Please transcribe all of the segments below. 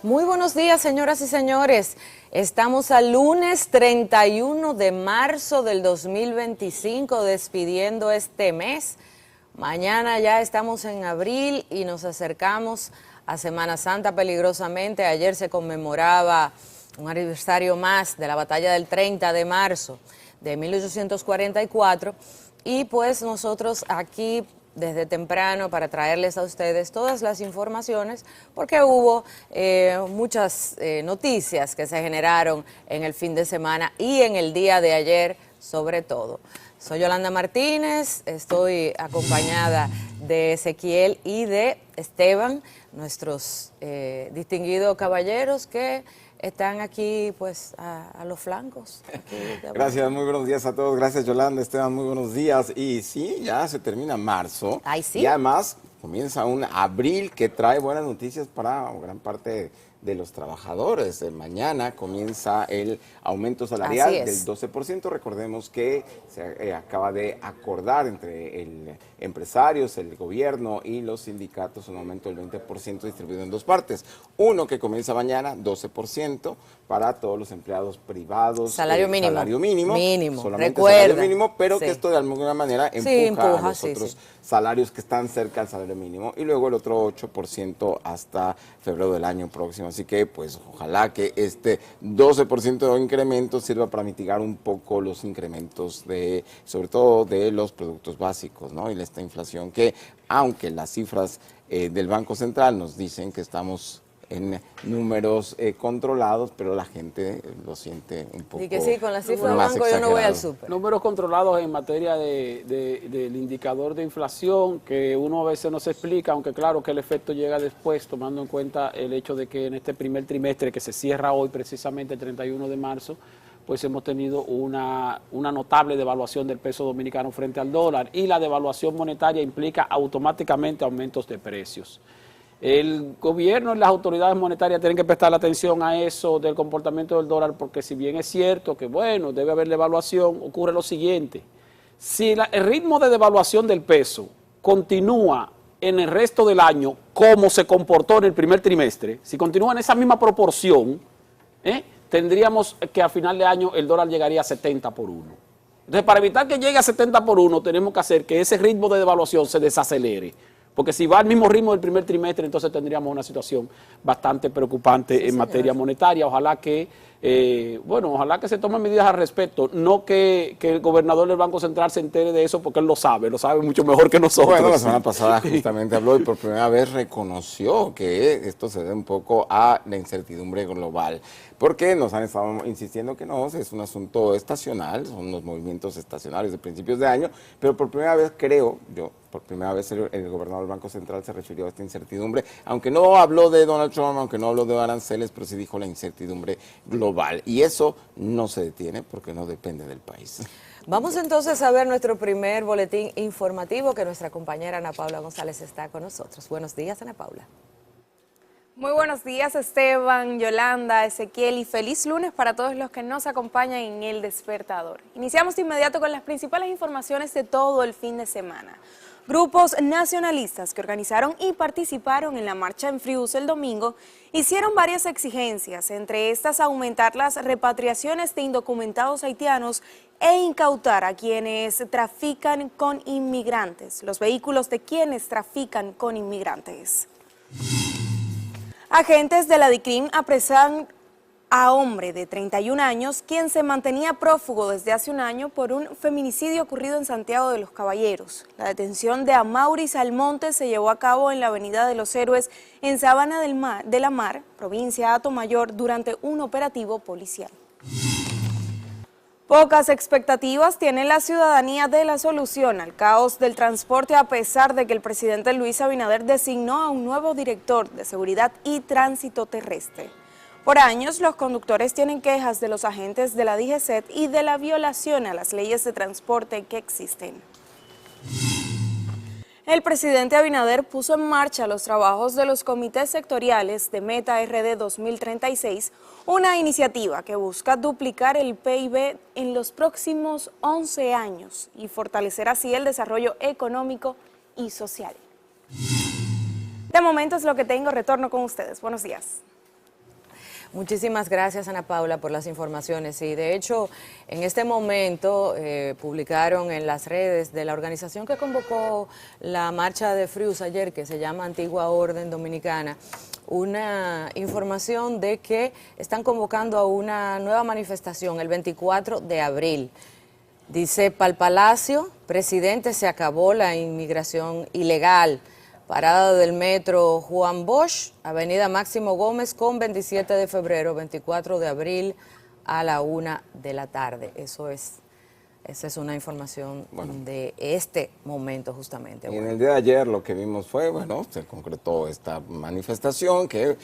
Muy buenos días, señoras y señores. Estamos al lunes 31 de marzo del 2025, despidiendo este mes. Mañana ya estamos en abril y nos acercamos a Semana Santa peligrosamente. Ayer se conmemoraba un aniversario más de la batalla del 30 de marzo de 1844 y pues nosotros aquí desde temprano para traerles a ustedes todas las informaciones porque hubo muchas noticias que se generaron en el fin de semana y en el día de ayer sobre todo. Soy Yolanda Martínez, estoy acompañada de Ezequiel y de Esteban, nuestros distinguidos caballeros que están aquí pues a los flancos. Gracias, muy buenos días a todos. Gracias Yolanda, Esteban, muy buenos días. Y sí, ya se termina marzo. Ay, sí. Y además comienza un abril que trae buenas noticias para gran parte de los trabajadores. Mañana comienza el aumento salarial del 12%. Recordemos que se acaba de acordar entre empresarios, el gobierno y los sindicatos un aumento del 20% distribuido en dos partes. Uno que comienza mañana, 12% para todos los empleados privados. Salario mínimo. Salario mínimo. Mínimo. Solamente Recuerda. salario mínimo, pero que esto de alguna manera empuja a los otros salarios que están cerca del salario mínimo. Y luego el otro 8% hasta febrero del año próximo. Así que, pues, ojalá que este 12% de incremento sirva para mitigar un poco los incrementos sobre todo de los productos básicos, ¿no? Y esta inflación que, aunque las cifras del Banco Central nos dicen que estamos en números controlados, pero la gente lo siente un poco. Y que sí, con la cifra del banco yo no voy al súper. Números controlados en materia del indicador de inflación, que uno a veces no se explica, aunque claro que el efecto llega después, tomando en cuenta el hecho de que en este primer trimestre, que se cierra hoy precisamente el 31 de marzo, pues hemos tenido una notable devaluación del peso dominicano frente al dólar, y la devaluación monetaria implica automáticamente aumentos de precios. El gobierno y las autoridades monetarias tienen que prestar atención a eso del comportamiento del dólar, porque si bien es cierto que, bueno, debe haber devaluación, ocurre lo siguiente. Si el ritmo de devaluación del peso continúa en el resto del año como se comportó en el primer trimestre, si continúa en esa misma proporción, tendríamos que a final de año el dólar llegaría a 70 por 1. Entonces, para evitar que llegue a 70 por 1, tenemos que hacer que ese ritmo de devaluación se desacelere. Porque si va al mismo ritmo del primer trimestre, entonces tendríamos una situación bastante preocupante en materia monetaria. Ojalá que, ojalá que se tomen medidas al respecto. No que el gobernador del Banco Central se entere de eso, porque él lo sabe mucho mejor que nosotros. Bueno, la semana pasada justamente habló y por primera vez reconoció que esto se debe un poco a la incertidumbre global. Porque nos han estado insistiendo que no, es un asunto estacional, son unos movimientos estacionales de principios de año, pero por primera vez por primera vez el gobernador del Banco Central se refirió a esta incertidumbre, aunque no habló de Donald Trump, aunque no habló de aranceles, pero sí dijo la incertidumbre global. Y eso no se detiene porque no depende del país. Vamos entonces a ver nuestro primer boletín informativo, que nuestra compañera Ana Paula González está con nosotros. Buenos días, Ana Paula. Muy buenos días, Esteban, Yolanda, Ezequiel, y feliz lunes para todos los que nos acompañan en El Despertador. Iniciamos de inmediato con las principales informaciones de todo el fin de semana. Grupos nacionalistas que organizaron y participaron en la marcha en Frius el domingo hicieron varias exigencias, entre estas aumentar las repatriaciones de indocumentados haitianos e incautar a quienes trafican con inmigrantes, los vehículos de quienes trafican con inmigrantes. Agentes de la DICRIM apresan a hombre de 31 años, quien se mantenía prófugo desde hace un año por un feminicidio ocurrido en Santiago de los Caballeros. La detención de Amauris Almonte se llevó a cabo en la Avenida de los Héroes, en Sabana de la Mar, provincia de Atomayor, durante un operativo policial. Pocas expectativas tiene la ciudadanía de la solución al caos del transporte, a pesar de que el presidente Luis Abinader designó a un nuevo director de seguridad y tránsito terrestre. Por años, los conductores tienen quejas de los agentes de la DGCET y de la violación a las leyes de transporte que existen. El presidente Abinader puso en marcha los trabajos de los comités sectoriales de Meta RD 2036, una iniciativa que busca duplicar el PIB en los próximos 11 años y fortalecer así el desarrollo económico y social. De momento es lo que tengo, retorno con ustedes. Buenos días. Muchísimas gracias, Ana Paula, por las informaciones. Y de hecho, en este momento publicaron en las redes de la organización que convocó la marcha de Frius ayer, que se llama Antigua Orden Dominicana, una información de que están convocando a una nueva manifestación el 24 de abril. Dice, pa'l Palacio, presidente, se acabó la inmigración ilegal. Parada del metro Juan Bosch, avenida Máximo Gómez con 27 de febrero, 24 de abril a la 1 de la tarde. Esa es una información de este momento justamente. Y en el día de ayer lo que vimos fue, se concretó esta manifestación que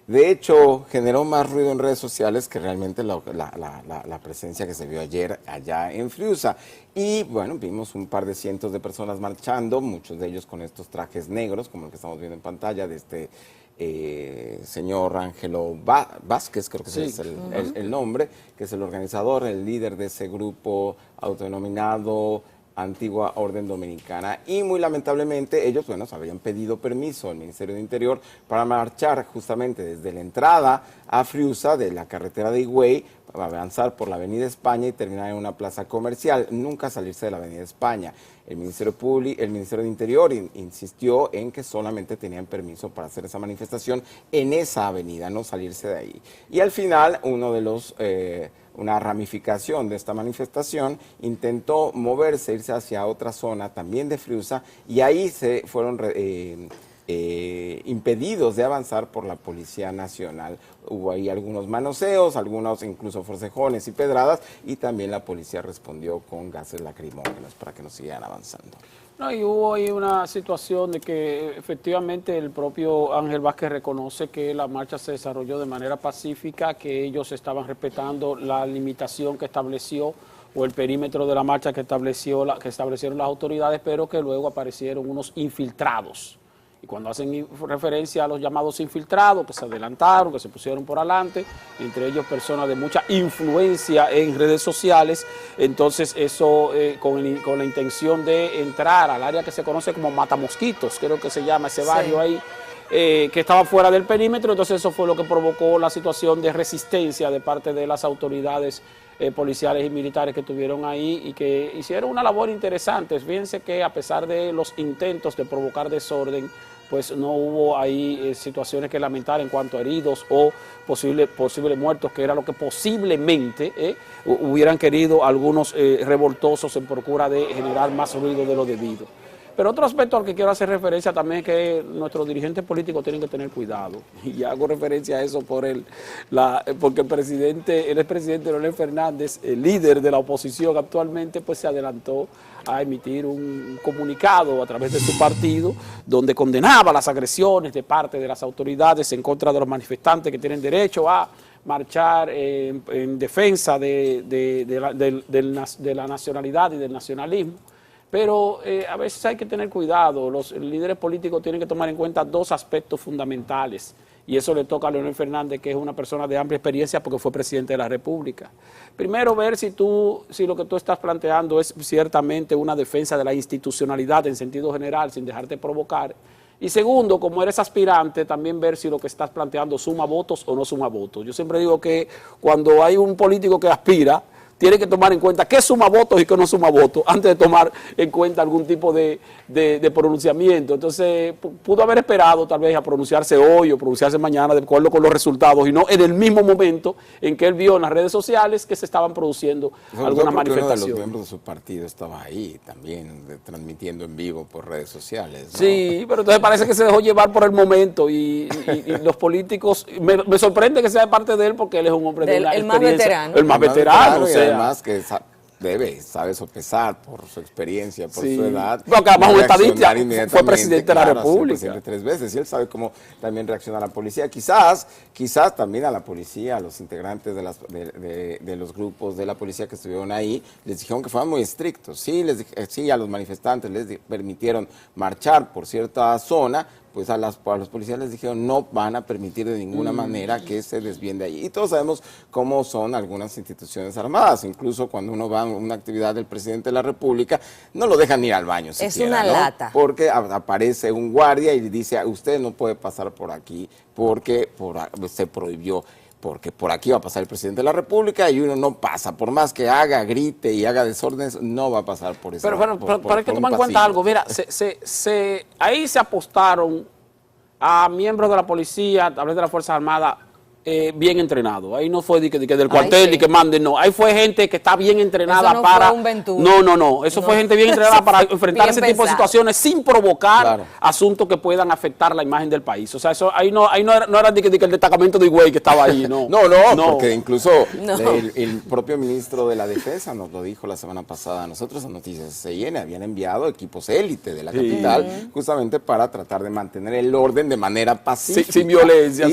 de hecho generó más ruido en redes sociales que realmente la presencia que se vio ayer allá en Friusa. Y bueno, vimos un par de cientos de personas marchando, muchos de ellos con estos trajes negros, como el que estamos viendo en pantalla, de este señor Ángelo Vázquez, creo que sí, es el nombre, que es el organizador, el líder de ese grupo autodenominado Antigua Orden Dominicana, y muy lamentablemente ellos, habían pedido permiso al Ministerio de Interior para marchar justamente desde la entrada a Friusa de la carretera de Higüey, para avanzar por la Avenida España y terminar en una plaza comercial, nunca salirse de la Avenida España. El Ministerio de Interior insistió en que solamente tenían permiso para hacer esa manifestación en esa avenida, no salirse de ahí. Y al final, una ramificación de esta manifestación intentó moverse, irse hacia otra zona también de Friusa, y ahí se fueron impedidos de avanzar por la Policía Nacional. Hubo ahí algunos manoseos, algunos incluso forcejones y pedradas, y también la policía respondió con gases lacrimógenos para que no siguieran avanzando. No, y hubo ahí una situación de que efectivamente el propio Ángel Vázquez reconoce que la marcha se desarrolló de manera pacífica, que ellos estaban respetando la limitación que estableció o el perímetro de la marcha que establecieron las autoridades, pero que luego aparecieron unos infiltrados. Y cuando hacen referencia a los llamados infiltrados, que se adelantaron, que se pusieron por adelante, entre ellos personas de mucha influencia en redes sociales, entonces eso con la intención de entrar al área que se conoce como Matamosquitos, creo que se llama ese barrio ahí, que estaba fuera del perímetro, entonces eso fue lo que provocó la situación de resistencia de parte de las autoridades policiales y militares que estuvieron ahí y que hicieron una labor interesante. Fíjense que a pesar de los intentos de provocar desorden, pues no hubo ahí situaciones que lamentar en cuanto a heridos o posibles muertos, que era lo que posiblemente hubieran querido algunos revoltosos en procura de generar más ruido de lo debido. Pero otro aspecto al que quiero hacer referencia también es que nuestros dirigentes políticos tienen que tener cuidado. Y hago referencia a eso porque el expresidente Leonel Fernández, el líder de la oposición actualmente, pues se adelantó a emitir un comunicado a través de su partido donde condenaba las agresiones de parte de las autoridades en contra de los manifestantes que tienen derecho a marchar en defensa de la nacionalidad y del nacionalismo. Pero a veces hay que tener cuidado, los líderes políticos tienen que tomar en cuenta dos aspectos fundamentales, y eso le toca a Leonel Fernández, que es una persona de amplia experiencia porque fue presidente de la República. Primero, ver si lo que tú estás planteando es ciertamente una defensa de la institucionalidad en sentido general, sin dejarte provocar. Y segundo, como eres aspirante, también ver si lo que estás planteando suma votos o no suma votos. Yo siempre digo que cuando hay un político que aspira, tiene que tomar en cuenta qué suma votos y qué no suma votos antes de tomar en cuenta algún tipo de pronunciamiento. Entonces, pudo haber esperado tal vez a pronunciarse hoy o pronunciarse mañana de acuerdo con los resultados y no en el mismo momento en que él vio en las redes sociales que se estaban produciendo algunas manifestaciones. Uno de los miembros de su partido estaba ahí también transmitiendo en vivo por redes sociales, ¿no? Sí, pero entonces parece que se dejó llevar por el momento y los políticos, me sorprende que sea de parte de él porque él es un hombre de una experiencia. El más veterano, o sea. Además que sabe sopesar por su experiencia, por su edad. Porque además un estadista fue presidente de la República. Presidente 3 veces, y él sabe cómo también reacciona a la policía. Quizás también a la policía, a los integrantes de los grupos de la policía que estuvieron ahí, les dijeron que fueran muy estrictos. Sí, a los manifestantes les permitieron marchar por cierta zona, pues a los policías les dijeron no van a permitir de ninguna manera que se desvíen de ahí. Y todos sabemos cómo son algunas instituciones armadas, incluso cuando uno va a una actividad del presidente de la República, no lo dejan ir al baño siquiera, es una lata. Porque aparece un guardia y le dice, usted no puede pasar por aquí porque se prohibió. porque por aquí va a pasar el presidente de la República y uno no pasa, por más que haga, grite y haga desórdenes, no va a pasar por eso. Pero hay que tomar en cuenta algo, mira, ahí se apostaron a miembros de la policía, tal vez de las Fuerzas Armadas, bien entrenado. Ahí no fue del cuartel y que manden, no. Ahí fue gente que está bien entrenada no para... Fue un Ventura. No. Eso fue gente bien entrenada para enfrentar ese tipo de situaciones sin provocar asuntos que puedan afectar la imagen del país. O sea, eso ahí no era el destacamento de Higüey que estaba ahí, no. No, porque incluso el propio ministro de la Defensa nos lo dijo la semana pasada. Nosotros a Noticias CIN habían enviado equipos élite de la capital justamente para tratar de mantener el orden de manera pacífica. Sin violencia.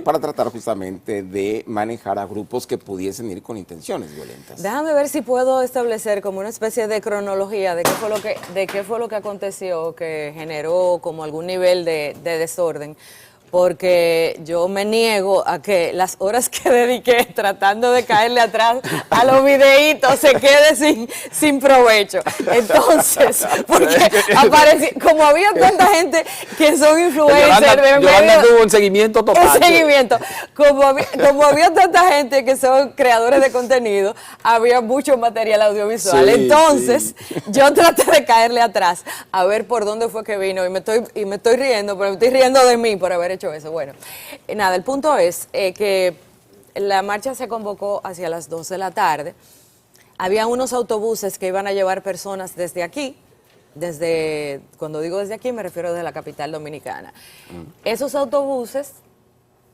Para tratar justamente de manejar a grupos que pudiesen ir con intenciones violentas. Déjame ver si puedo establecer como una especie de cronología de qué fue lo que aconteció, que generó como algún nivel de desorden, porque yo me niego a que las horas que dediqué tratando de caerle atrás a los videitos se quede sin provecho. Entonces, porque como había tanta gente que son influencers de Yolanda tuvo un seguimiento total. El seguimiento. Como había tanta gente que son creadores de contenido, había mucho material audiovisual. Entonces, yo traté de caerle atrás a ver por dónde fue que vino y me estoy riendo, pero me estoy riendo de mí por haber hecho eso. Bueno, nada, el punto es que la marcha se convocó hacia las 2 de la tarde. Había unos autobuses que iban a llevar personas desde aquí, cuando digo desde aquí me refiero desde la capital dominicana. Esos autobuses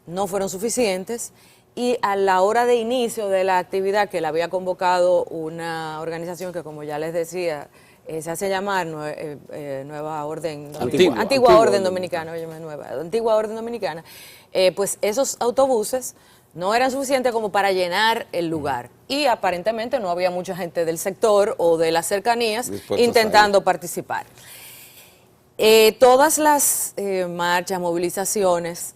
no fueron suficientes y a la hora de inicio de la actividad que la había convocado una organización que, como ya les decía, se hace llamar Nueva Orden Dominicana. Antigua Orden Dominicana, óyeme, Antigua Orden Dominicana. Pues esos autobuses no eran suficientes como para llenar el lugar. Y aparentemente no había mucha gente del sector o de las cercanías intentando participar. Todas las marchas, movilizaciones,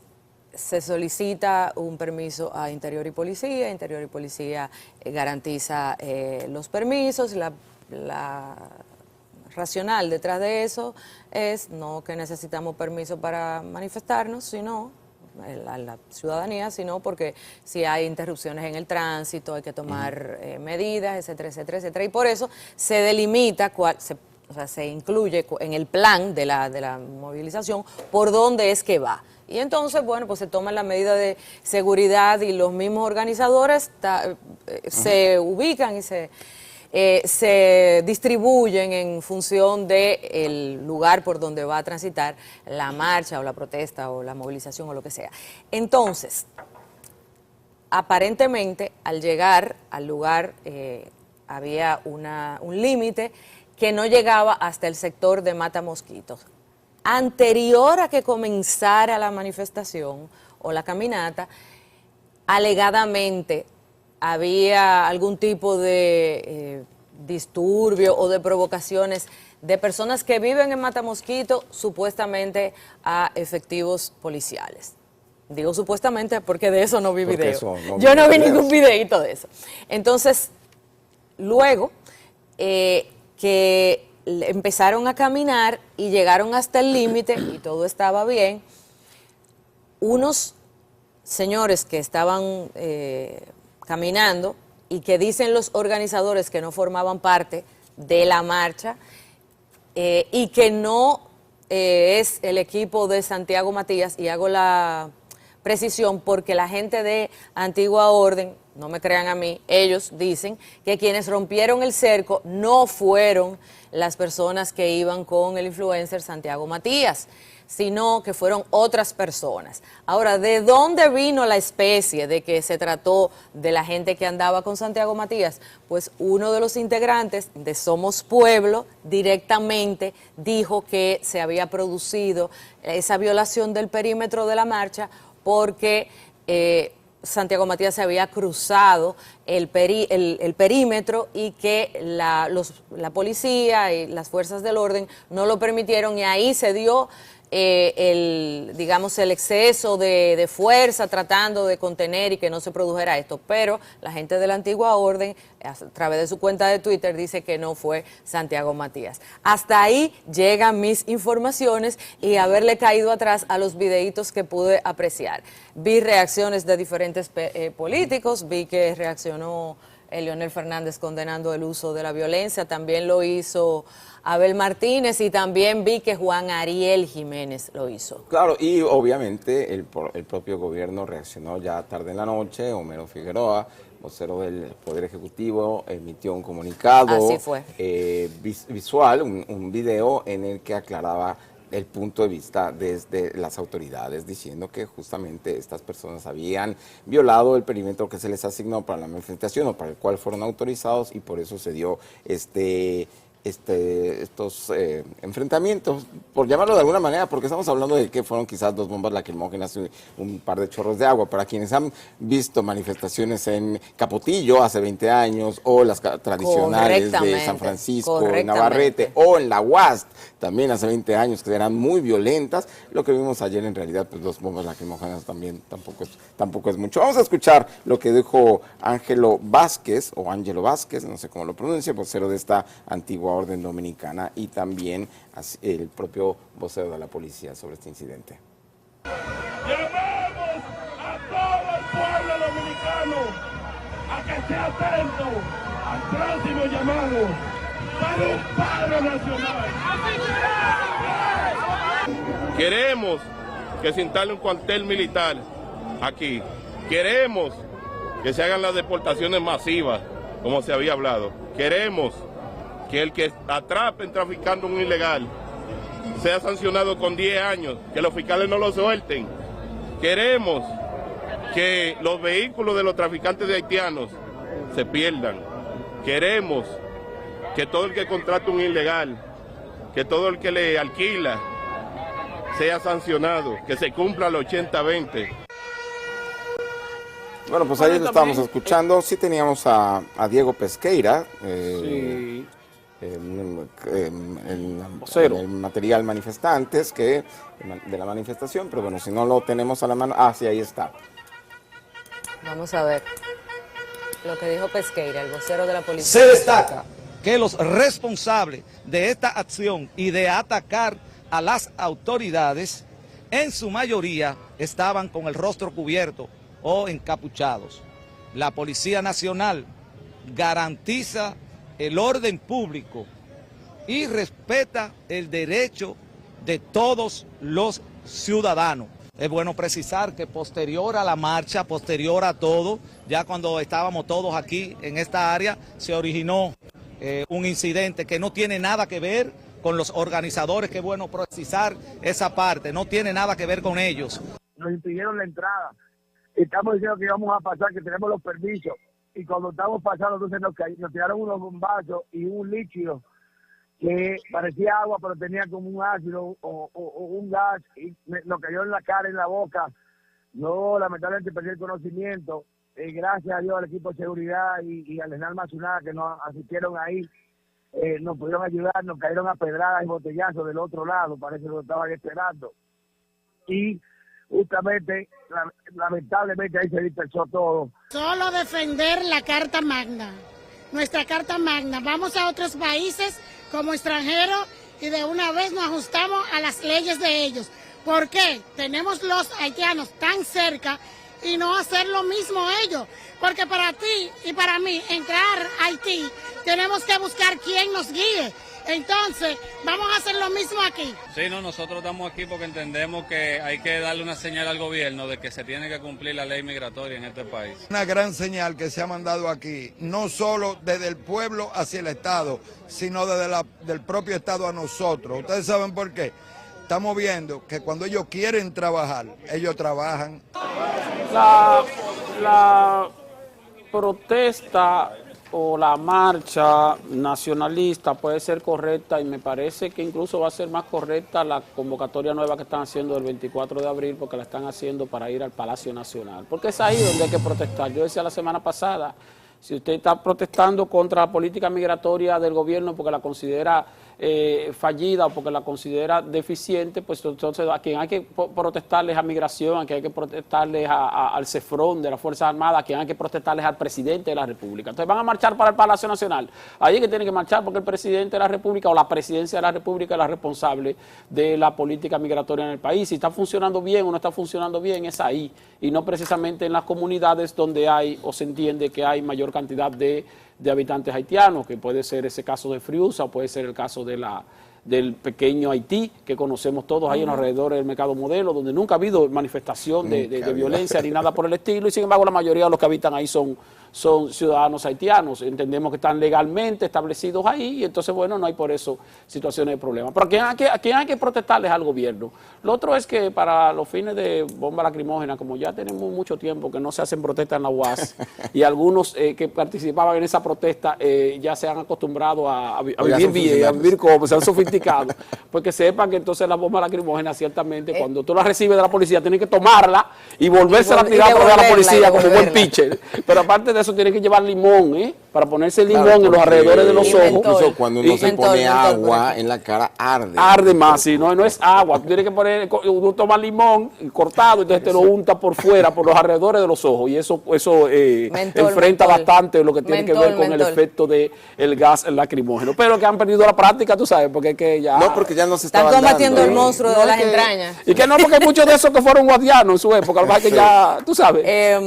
se solicita un permiso a Interior y Policía. Interior y Policía garantiza los permisos. La racional detrás de eso es no que necesitamos permiso para manifestarnos, sino a la ciudadanía, sino porque si hay interrupciones en el tránsito hay que tomar medidas, etcétera, etcétera, etcétera. Y por eso se delimita, se incluye en el plan de la movilización por dónde es que va. Y entonces, bueno, pues se toman las medidas de seguridad y los mismos organizadores se ubican y se distribuyen en función del lugar por donde va a transitar la marcha o la protesta o la movilización o lo que sea. Entonces, aparentemente, al llegar al lugar había un límite que no llegaba hasta el sector de Mata Mosquitos. Anterior a que comenzara la manifestación o la caminata, alegadamente había algún tipo de disturbio o de provocaciones de personas que viven en Matamosquito, supuestamente a efectivos policiales. Digo supuestamente porque de eso no vi video. Yo no vi ningún videíto de eso. Entonces, luego que empezaron a caminar y llegaron hasta el límite y todo estaba bien, unos señores que estaban caminando y que dicen los organizadores que no formaban parte de la marcha y que no es el equipo de Santiago Matías, y hago la precisión porque la gente de Antigua Orden, no me crean a mí, ellos dicen que quienes rompieron el cerco no fueron las personas que iban con el influencer Santiago Matías, sino que fueron otras personas. Ahora, ¿de dónde vino la especie de que se trató de la gente que andaba con Santiago Matías? Pues uno de los integrantes de Somos Pueblo directamente dijo que se había producido esa violación del perímetro de la marcha porque Santiago Matías se había cruzado el perímetro y que la policía y las fuerzas del orden no lo permitieron, y ahí se dio digamos, el exceso de fuerza tratando de contener y que no se produjera esto, pero la gente de la antigua orden, a través de su cuenta de Twitter, dice que no fue Santiago Matías. Hasta ahí llegan mis informaciones y haberle caído atrás a los videitos que pude apreciar. Vi reacciones de diferentes políticos, vi que reaccionó Leonel Fernández condenando el uso de la violencia, también lo hizo Abel Martínez y también vi que Juan Ariel Jiménez lo hizo. Claro, y obviamente el propio gobierno reaccionó ya tarde en la noche. Homero Figueroa, vocero del Poder Ejecutivo, emitió un comunicado visual, un video en el que aclaraba el punto de vista desde las autoridades, diciendo que justamente estas personas habían violado el perímetro que se les asignó para la manifestación o para el cual fueron autorizados y por eso se dio estos enfrentamientos, por llamarlo de alguna manera, porque estamos hablando de que fueron quizás 2 bombas lacrimógenas y un par de chorros de agua. Para quienes han visto manifestaciones en Capotillo hace 20 años o las tradicionales de San Francisco, en Navarrete o en la UAST también hace 20 años, que eran muy violentas, lo que vimos ayer en realidad, pues 2 bombas lacrimógenas también tampoco es mucho. Vamos a escuchar lo que dijo Ángelo Vázquez, o Ángelo Vázquez, no sé cómo lo pronuncia, vocero de esta antigua orden dominicana, y también el propio vocero de la policía sobre este incidente. Llamamos a todo el pueblo dominicano a que esté atento al próximo llamado para un paro nacional. Queremos que se instale un cuartel militar aquí. Queremos que se hagan las deportaciones masivas, como se había hablado. Queremos que el que atrapen traficando un ilegal sea sancionado con 10 años, que los fiscales no lo suelten. Queremos que los vehículos de los traficantes de haitianos se pierdan. Queremos que todo el que contrata un ilegal, que todo el que le alquila, sea sancionado, que se cumpla el 80-20. Bueno, pues ahí lo estábamos escuchando. Sí teníamos a Diego Pesqueira, Sí. el material manifestantes de la manifestación, pero bueno, si no lo tenemos a la mano, sí, ahí está. Vamos a ver lo que dijo Pesqueira, el vocero de la policía. Se destaca que los responsables de esta acción y de atacar a las autoridades, en su mayoría estaban con el rostro cubierto o encapuchados. La Policía Nacional garantiza el orden público y respeta el derecho de todos los ciudadanos. Es bueno precisar que posterior a la marcha, posterior a todo, ya cuando estábamos todos aquí en esta área, se originó un incidente que no tiene nada que ver con los organizadores. Qué bueno precisar esa parte, no tiene nada que ver con ellos. Nos impidieron la entrada, estamos diciendo que íbamos a pasar, que tenemos los permisos, y cuando estamos pasando entonces nos tiraron unos bombazos y un líquido que parecía agua pero tenía como un ácido o un gas, y nos cayó en la cara, en la boca. Yo lamentablemente perdí el conocimiento, gracias a Dios al equipo de seguridad y al General Mazunada que nos asistieron ahí, nos pudieron ayudar, nos cayeron a pedradas y botellazos del otro lado, parece que lo estaban esperando. Y justamente, lamentablemente ahí se dispersó todo. Solo defender la Carta Magna, nuestra Carta Magna. Vamos a otros países como extranjeros y de una vez nos ajustamos a las leyes de ellos. ¿Por qué? Tenemos los haitianos tan cerca y no hacer lo mismo ellos. Porque para ti y para mí entrar a Haití tenemos que buscar quién nos guíe. Entonces, vamos a hacer lo mismo aquí. Sí, no, nosotros estamos aquí porque entendemos que hay que darle una señal al gobierno de que se tiene que cumplir la ley migratoria en este país. Una gran señal que se ha mandado aquí, no solo desde el pueblo hacia el Estado, sino desde del propio Estado a nosotros. ¿Ustedes saben por qué? Estamos viendo que cuando ellos quieren trabajar, ellos trabajan. La protesta o la marcha nacionalista puede ser correcta, y me parece que incluso va a ser más correcta la convocatoria nueva que están haciendo el 24 de abril, porque la están haciendo para ir al Palacio Nacional, porque es ahí donde hay que protestar. Yo decía la semana pasada, si usted está protestando contra la política migratoria del gobierno porque la considera fallida o porque la considera deficiente, pues entonces a quien hay que protestarles a Migración, a quien hay que protestarles al CEFRON de las Fuerzas Armadas, a quien hay que protestarles al presidente de la República. Entonces van a marchar para el Palacio Nacional. Ahí es que tienen que marchar porque el presidente de la República o la presidencia de la República es la responsable de la política migratoria en el país. Si está funcionando bien o no está funcionando bien, es ahí, y no precisamente en las comunidades donde hay o se entiende que hay mayor cantidad de habitantes haitianos, que puede ser ese caso de Friusa o puede ser el caso del pequeño Haití, que conocemos todos ahí en los alrededores del Mercado Modelo, donde nunca ha habido manifestación de violencia ni nada por el estilo, y sin embargo la mayoría de los que habitan ahí son ciudadanos haitianos. Entendemos que están legalmente establecidos ahí, y entonces, bueno, no hay por eso situaciones de problema. Pero a quien hay que protestarles al gobierno. Lo otro es que para los fines de bomba lacrimógena, como ya tenemos mucho tiempo que no se hacen protestas en la UAS, y algunos que participaban en esa protesta ya se han acostumbrado a vivir bien, a vivir como se han sofisticado, pues que sepan que entonces la bomba lacrimógena ciertamente cuando tú la recibes de la policía tienes que tomarla y volverse a tirar por la policía como buen pitcher. Pero aparte de eso tiene que llevar limón, para ponerse limón en los alrededores de los ojos. Incluso cuando uno se pone agua en la cara, arde. Arde más, si no es agua. Tú tienes que poner, uno toma limón cortado, entonces te lo unta por fuera, por los alrededores de los ojos, y eso enfrenta bastante lo que tiene que ver con el efecto del gas lacrimógeno. Pero que han perdido la práctica, tú sabes, porque es que ya... No, porque ya no se están combatiendo el monstruo de las entrañas. Y que no, porque hay muchos de esos que fueron guardianos en su época, lo que pasa es que ya, tú sabes,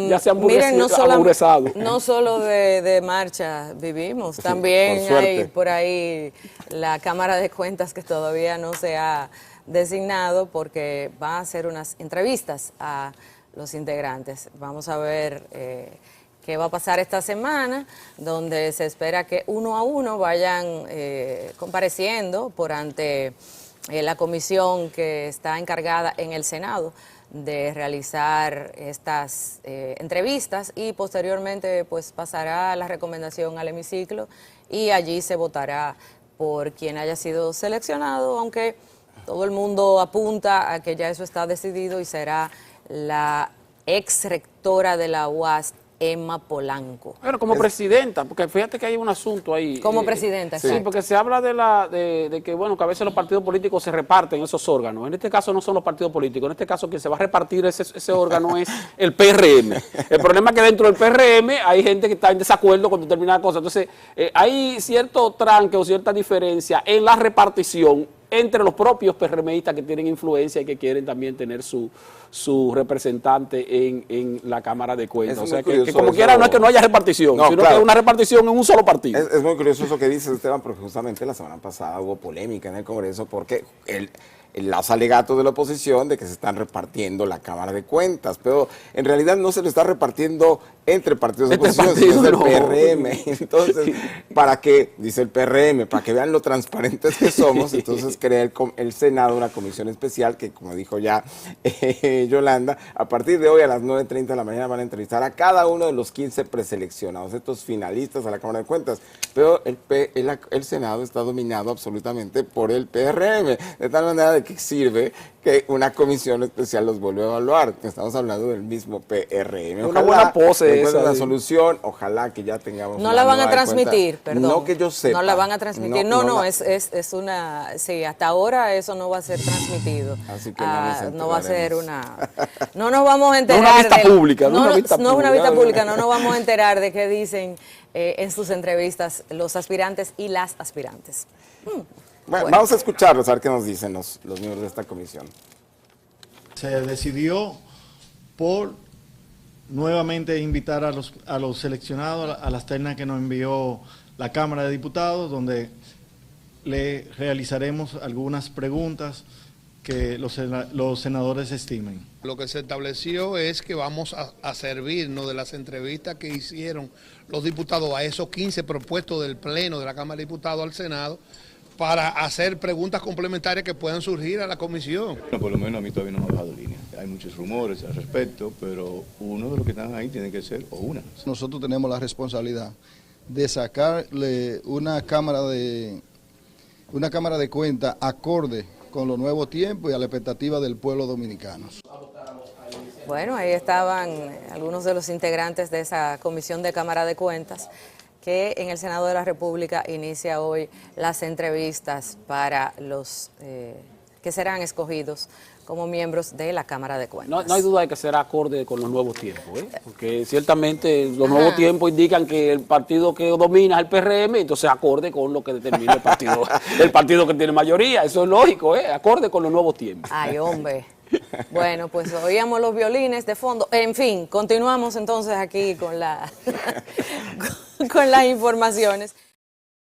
ya se han aburguesado. No solo de marcha vivimos, también hay por ahí la Cámara de Cuentas que todavía no se ha designado porque va a hacer unas entrevistas a los integrantes. Vamos a ver qué va a pasar esta semana, donde se espera que uno a uno vayan compareciendo por ante la comisión que está encargada en el Senado de realizar estas entrevistas, y posteriormente pues pasará la recomendación al hemiciclo y allí se votará por quien haya sido seleccionado, aunque todo el mundo apunta a que ya eso está decidido y será la ex rectora de la UAS, Emma Polanco. Bueno, como presidenta, porque fíjate que hay un asunto ahí. Como presidenta, sí, porque se habla de que, bueno, que a veces los partidos políticos se reparten esos órganos. En este caso no son los partidos políticos, en este caso quien se va a repartir ese órgano es el PRM. El problema es que dentro del PRM hay gente que está en desacuerdo con determinadas cosas. Entonces, hay cierto tranque o cierta diferencia en la repartición entre los propios PRMistas que tienen influencia y que quieren también tener su representante en la Cámara de Cuentas. O sea, que como quiera no es que no haya repartición, sino que es una repartición en un solo partido. Es muy curioso eso que dices, Esteban, porque justamente la semana pasada hubo polémica en el Congreso porque los alegatos de la oposición de que se están repartiendo la Cámara de Cuentas, pero en realidad no se lo está repartiendo entre partidos de oposición, sino es el PRM. Entonces, ¿para qué? Dice el PRM, para que vean lo transparentes que somos, entonces crea el Senado una comisión especial que, como dijo ya Yolanda, a partir de hoy a las 9:30 de la mañana van a entrevistar a cada uno de los 15 preseleccionados, estos finalistas a la Cámara de Cuentas, pero el Senado está dominado absolutamente por el PRM, de tal manera de que sirve que una comisión especial los vuelve a evaluar. Estamos hablando del mismo PRM. Una buena pose esa. Una solución, ojalá que ya tengamos. No la van a transmitir, perdón. No que yo sepa. No la van a transmitir. Es una. Sí, hasta ahora eso no va a ser transmitido. Así que no va a ser una. No nos vamos a enterar. No es una vista pública. No es una vista pública. No nos vamos a enterar de qué dicen en sus entrevistas los aspirantes y las aspirantes. Bueno, vamos a escucharlos, a ver qué nos dicen los miembros de esta comisión. Se decidió por nuevamente invitar a los seleccionados a las ternas que nos envió la Cámara de Diputados, donde le realizaremos algunas preguntas que los senadores estimen. Lo que se estableció es que vamos a servirnos de las entrevistas que hicieron los diputados a esos 15 propuestos del Pleno de la Cámara de Diputados al Senado, para hacer preguntas complementarias que puedan surgir a la comisión. Bueno, por lo menos a mí todavía no me ha bajado línea. Hay muchos rumores al respecto, pero uno de los que están ahí tiene que ser, o una. Nosotros tenemos la responsabilidad de sacarle una cámara de cuentas acorde con los nuevos tiempos y a la expectativa del pueblo dominicano. Bueno, ahí estaban algunos de los integrantes de esa comisión de Cámara de Cuentas que en el Senado de la República inicia hoy las entrevistas para los que serán escogidos como miembros de la Cámara de Cuentas. No hay duda de que será acorde con los nuevos tiempos, porque ciertamente los nuevos tiempos indican que el partido que domina es el PRM, entonces acorde con lo que determina el partido que tiene mayoría, eso es lógico, acorde con los nuevos tiempos. Ay, hombre. Bueno, pues oíamos los violines de fondo. En fin, continuamos entonces aquí con las informaciones.